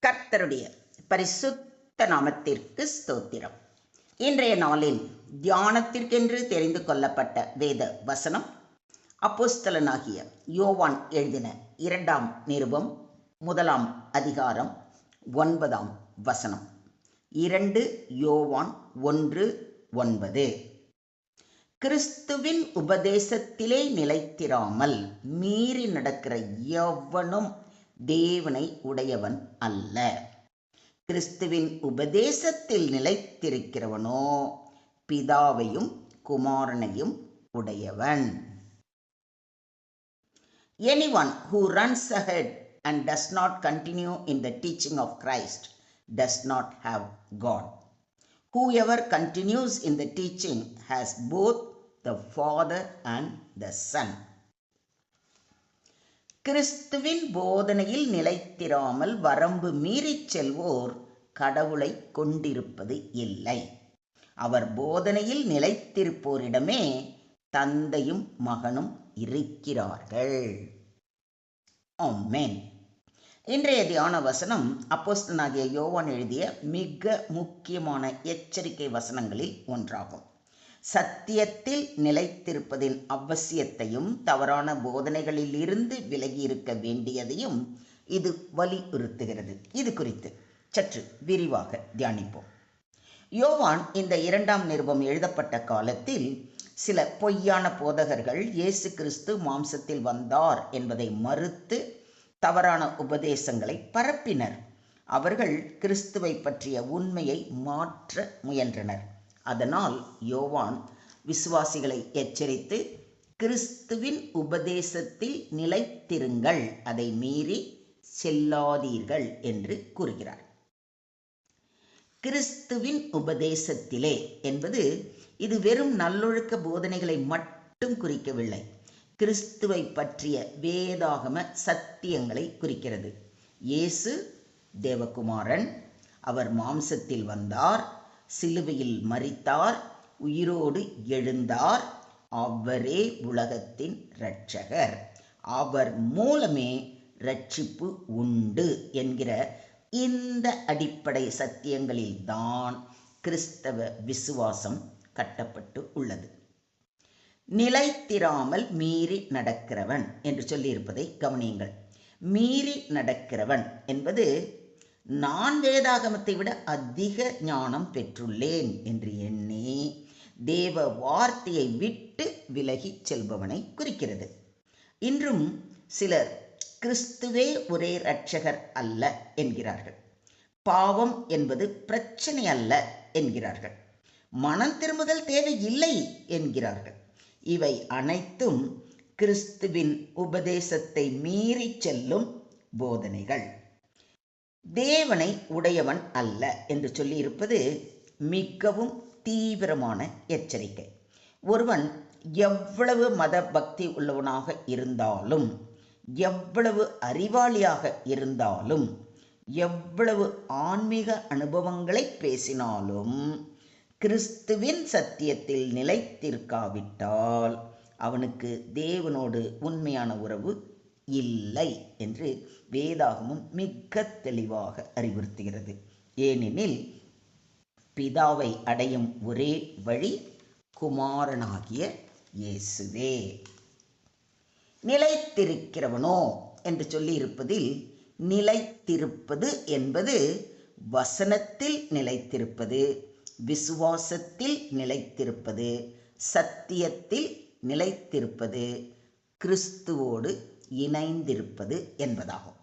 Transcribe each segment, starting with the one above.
கர்த்தருடைய பரிசுத்த நாமத்திற்கு ஸ்தோத்திரம். இன்றைய நாளில் தியானத்திற்கென்று தெரிந்து கொள்ளப்பட்ட வேத வசனம் அப்போஸ்தலனாகிய யோவான் எழுதின 2ஆம் நிருபம் 1ஆம் அதிகாரம் 9ஆம் வசனம். 2 யோவான் 1:9. கிறிஸ்துவின் உபதேசத்திலே நிலைத்திராமல் மீறி நடக்கிற எவனும் தேவனை உடையவன் அல்ல. கிறிஸ்துவின் உபதேசத்தில் நிலைத்திருக்கிறவனோ பிதாவையும் குமாரனையும் உடையவன். Anyone who runs ahead and does not continue in the teaching of Christ does not have God. Whoever continues in the teaching has both the Father and the Son. கிறிஸ்துவின் போதனையில் நிலைத்திராமல் வரம்பு மீறிச் செல்வோர் கடவுளை கொண்டிருப்பது இல்லை. அவர் போதனையில் நிலைத்திருப்போரிடமே தந்தையும் மகனும் இருக்கிறார்கள். ஆமென். இன்றைய தியான வசனம் அப்போஸ்தலனாகிய யோவான் எழுதிய மிக முக்கியமான எச்சரிக்கை வசனங்களில் ஒன்றாகும். சத்தியத்தில் நிலைத்திருப்பதின் அவசியத்தையும் தவறான போதனைகளில் இருந்து விலகியிருக்க வேண்டியதையும் இது வலியுறுத்துகிறது. இது குறித்து சற்று விரிவாக தியானிப்போம். யோவான் இந்த 2ஆம் நிருபம் எழுதப்பட்ட காலத்தில் சில பொய்யான போதகர்கள் இயேசு கிறிஸ்து மாம்சத்தில் வந்தார் என்பதை மறுத்து தவறான உபதேசங்களை பரப்பினர். அவர்கள் கிறிஸ்துவை பற்றிய உண்மையை மாற்ற முயன்றனர். அதனால் யோவான் விசுவாசிகளை எச்சரித்து கிறிஸ்துவின் உபதேசத்தில் நிலைத்திருங்கள், அதை மீறி செல்லாதீர்கள் என்று கூறுகிறார். கிறிஸ்துவின் உபதேசத்திலே என்பது இது வெறும் நல்லொழுக்க போதனைகளை மட்டும் குறிக்கவில்லை. கிறிஸ்துவை பற்றிய வேதாகம சத்தியங்களை குறிக்கிறது. இயேசு தேவகுமாரன், அவர் மாம்சத்தில் வந்தார், சிலுவையில் மரித்தார், உயிரோடு எழுந்தார், அவரே உலகத்தின் இரட்சகர், அவர் மூலமே இரட்சிப்பு உண்டு என்கிற இந்த அடிப்படை சத்தியங்களில்தான் கிறிஸ்தவ விசுவாசம் கட்டப்பட்டு உள்ளது. நிலைத்திராமல் மீறி நடக்கிறவன் என்று சொல்லியிருப்பதை கவனியுங்கள். மீறி நடக்கிறவன் என்பது நான் வேதாகமத்தை விட அதிக ஞானம் பெற்றுள்ளேன் என்று எண்ணி தேவ வார்த்தையை விட்டு விலகி செல்பவனை குறிக்கிறது. இன்றும் சிலர் கிறிஸ்துவே ஒரே இரட்சகர் அல்ல என்கிறார்கள். பாவம் என்பது பிரச்சனை அல்ல என்கிறார்கள். மனம் திரும்புதல் தேவையில்லை என்கிறார்கள். இவை அனைத்தும் கிறிஸ்துவின் உபதேசத்தை மீறி செல்லும் போதனைகள். தேவனை உடையவன் அல்ல என்று சொல்லியிருப்பது மிகவும் தீவிரமான எச்சரிக்கை. ஒருவன் எவ்வளவு மத பக்தி உள்ளவனாக இருந்தாலும், எவ்வளவு அறிவாளியாக இருந்தாலும், எவ்வளவு ஆன்மீக அனுபவங்களை பேசினாலும் கிறிஸ்துவின் சத்தியத்தில் நிலைத்திருக்காவிட்டால் அவனுக்கு தேவனோடு உண்மையான உறவு இல்லை என்று வேதாகமும் மிக தெளிவாக அறிவுறுத்துகிறது. ஏனெனில் பிதாவை அடையும் ஒரே வழி குமாரனாகிய இயேசுவே. நிலைத்திருக்கிறவனோ என்று சொல்லியிருப்பதில் நிலைத்திருப்பது என்பது வசனத்தில் நிலைத்திருப்பது, விசுவாசத்தில் நிலைத்திருப்பது, சத்தியத்தில் நிலைத்திருப்பது, கிறிஸ்துவோடு இணைந்திருப்பது என்பதாகும்.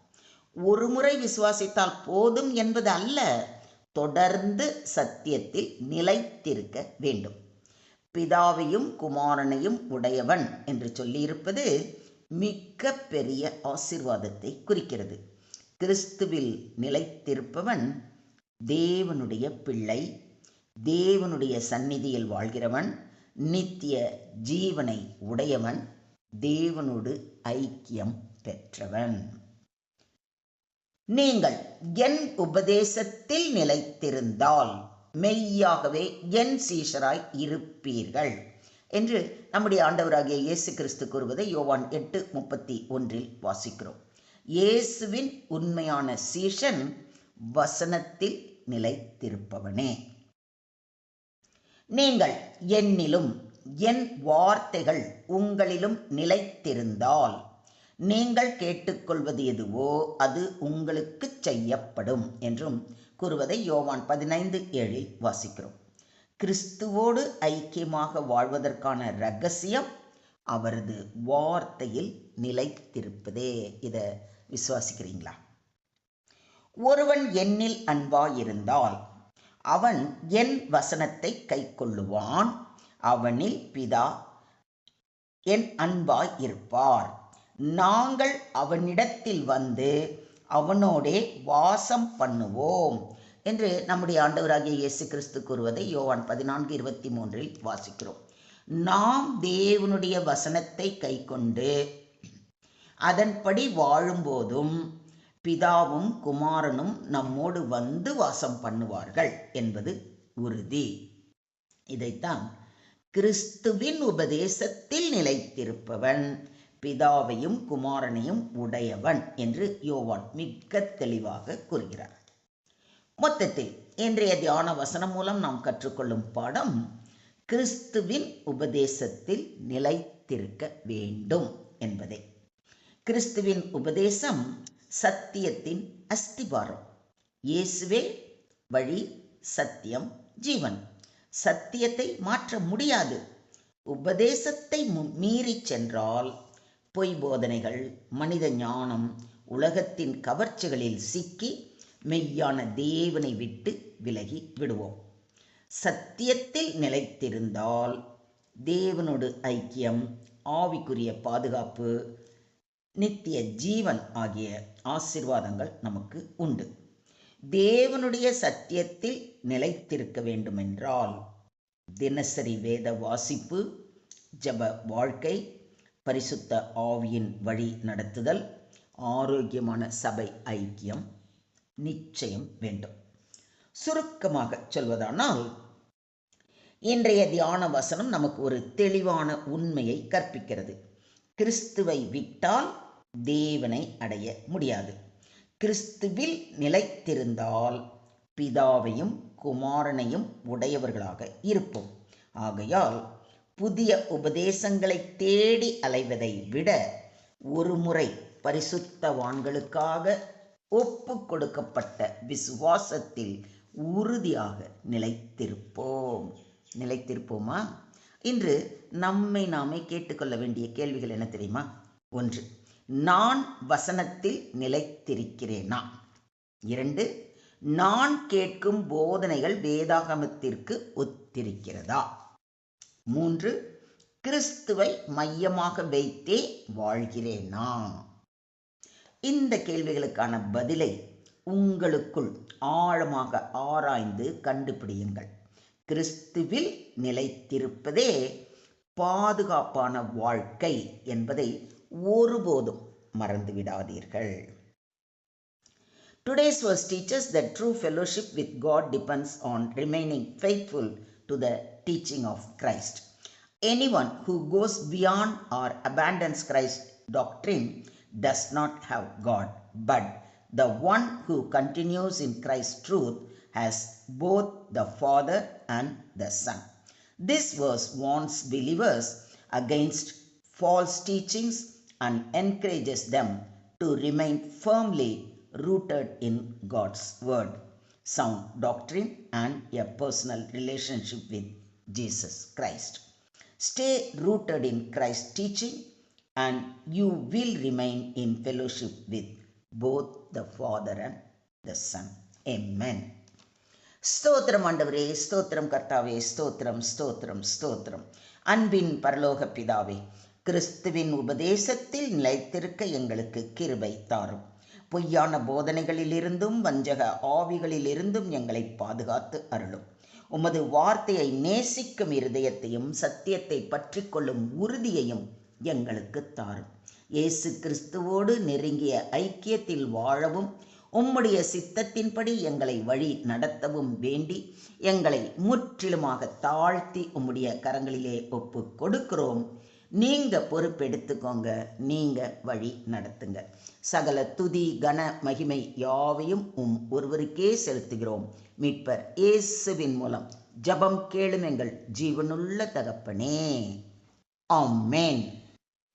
ஒரு முறை விசுவாசித்தால் போதும் என்பது அல்ல, தொடர்ந்து சத்தியத்தில் நிலைத்திருக்க வேண்டும். பிதாவையும் குமாரனையும் உடையவன் என்று சொல்லியிருப்பது மிக பெரிய ஆசீர்வாதத்தை குறிக்கிறது. கிறிஸ்துவில் நிலைத்திருப்பவன் தேவனுடைய பிள்ளை, தேவனுடைய சந்நிதியில் வாழ்கிறவன், நித்திய ஜீவனை உடையவன், தேவனோடு ஐக்கியம் பெற்றவன். நீங்கள் என் உபதேசத்தில் நிலைத்திருந்தால் மெய்யாகவே என் சீஷராய் இருப்பீர்கள் என்று நம்முடைய ஆண்டவராகிய இயேசு கிறிஸ்து கூறுவதை யோவான் 8:31 வாசிக்கிறோம். இயேசுவின் உண்மையான சீஷன் வசனத்தில் நிலைத்திருப்பவனே. நீங்கள் என்னிலும் என் வார்த்தைகள் உங்களிலும் நிலைத்திருந்தால் நீங்கள் கேட்டுக்கொள்வது எதுவோ அது உங்களுக்கு செய்யப்படும் என்றும் கூறுவதை யோவான் 15:7 வாசிக்கிறோம். கிறிஸ்துவோடு ஐக்கியமாக வாழ்வதற்கான இரகசியம் அவரது வார்த்தையில் நிலைத்திருப்பதே. இதை விசுவாசிக்கிறீங்களா? ஒருவன் என்னில் அன்பாயிருந்தால் அவன் என் வசனத்தை கைக்கொள்ளுவான். அவனில் பிதா என் அன்பாய் இருப்பார். நாங்கள் அவனிடத்தில் வந்து அவனோடே வாசம் பண்ணுவோம் என்று நம்முடைய ஆண்டவராகிய இயேசு கிறிஸ்து கூறுவதை யோவான் 14:23 வாசிக்கிறோம். நாம் தேவனுடைய வசனத்தை கைக்கொண்டு அதன்படி வாழும்போதும் பிதாவும் குமாரனும் நம்மோடு வந்து வாசம் பண்ணுவார்கள் என்பது உறுதி. இதைத்தான் கிறிஸ்துவின் உபதேசத்தில் நிலைத்திருப்பவன் பிதாவையும் குமாரனையும் உடையவன் என்று யோவான் மிக தெளிவாக கூறுகிறார். மொத்தத்தில் இன்றைய தியான வசனம் மூலம் நாம் கற்றுக்கொள்ளும் பாடம் கிறிஸ்துவின் உபதேசத்தில் நிலைத்திருக்க வேண்டும் என்பதே. கிறிஸ்துவின் உபதேசம் சத்தியத்தின் அஸ்திபாரம். இயேசுவே வழி, சத்தியம், ஜீவன். சத்தியத்தை மாற்ற முடியாது. உபதேசத்தை மீறி சென்றால் பொய் போதனைகள், மனித ஞானம், உலகத்தின் கவர்ச்சிகளில் சிக்கி மெய்யான தேவனை விட்டு விலகி விடுவோம். சத்தியத்தில் நிலைத்திருந்தால் தேவனோடு ஐக்கியம், ஆவிக்குரிய பாதுகாப்பு, நித்திய ஜீவன் ஆகிய ஆசீர்வாதங்கள் நமக்கு உண்டு. தேவனுடைய சத்தியத்தில் நிலைத்திருக்க வேண்டுமென்றால் தினசரி வேத வாசிப்பு, ஜப வாழ்க்கை, பரிசுத்த ஆவியின் வழி நடத்துதல், ஆரோக்கியமான சபை ஐக்கியம் நிச்சயம் வேண்டும். சுருக்கமாக சொல்வதானால் இன்றைய தியான வசனம் நமக்கு ஒரு தெளிவான உண்மையை கற்பிக்கிறது. கிறிஸ்துவை விட்டால் தேவனை அடைய முடியாது. கிறிஸ்துவில் நிலைத்திருந்தால் பிதாவையும் குமாரனையும் உடையவர்களாக இருப்போம். ஆகையால் புதிய உபதேசங்களை தேடி அலைவதை விட ஒருமுறை பரிசுத்தவான்களுக்காக ஒப்பு கொடுக்கப்பட்ட விசுவாசத்தில் உறுதியாக நிலைத்திருப்போமா? இன்று நம்மை நாமே கேட்டுக்கொள்ள வேண்டிய கேள்விகள் என்ன தெரியுமா? 1. நான் வசனத்தில் நிலைத்திருக்கிறேனா? 2. நான் கேட்கும் போதனைகள் வேதாகமத்திற்கு ஒத்திருக்கிறதா? 3. கிறிஸ்துவை மையமாக வைத்தே வாழ்கிறேனா? இந்த கேள்விகளுக்கான பதிலை உங்களுக்குள் ஆழமாக ஆராய்ந்து கண்டுபிடியுங்கள். கிறிஸ்துவில் நிலைத்திருப்பதே பாதுகாப்பான வாழ்க்கை என்பதை ஒருபோதும் மறந்துவிடாதீர்கள். Today's verse teaches that true fellowship with God depends on remaining faithful to the teaching of Christ. Anyone who goes beyond or abandons Christ's doctrine does not have God, but the one who continues in Christ's truth has both the Father and the Son. This verse warns believers against false teachings and encourages them to remain firmly rooted in God's word, sound doctrine, and a personal relationship with Jesus Christ. Stay rooted in Christ's teaching and you will remain in fellowship with both the Father and the Son. Amen. ஸ்தோத்திரம் ஆண்டவரே, ஸ்தோத்திரம் கர்த்தாவே, ஸ்தோத்திரம் ஸ்தோத்திரம் ஸ்தோத்திரம். அன்பின் பரலோக பிதாவே, கிறிஸ்துவின் உபதேசத்தில் நிலைத்திருக்க எங்களுக்கு கிருபை தாரும். பொய்யான போதனைகளிலிருந்தும் வஞ்சக ஆவிகளிலிருந்தும் எங்களை பாதுகாத்து அருளும். உமது வார்த்தையை நேசிக்கும் இருதயத்தையும் சத்தியத்தை பற்றி கொள்ளும் உறுதியையும் எங்களுக்கு தாரும். இயேசு கிறிஸ்துவோடு நெருங்கிய ஐக்கியத்தில் வாழவும் உம்முடைய சித்தத்தின்படி எங்களை வழி நடத்தவும் வேண்டி எங்களை முற்றிலுமாக தாழ்த்தி உம்முடைய கரங்களிலே ஒப்பு கொடுக்கிறோம். நீங்க பொறுப்பெடுத்துக்கோங்க, நீங்க வழி நடத்துங்க. சகல துதி கன மகிமை யாவையும் ஒருவருக்கே செலுத்துகிறோம். மீட்பர் இயேசுவின் மூலம் ஜெபம் கேளும் எங்கள் ஜீவனுள்ள தகப்பனே. ஆமென்.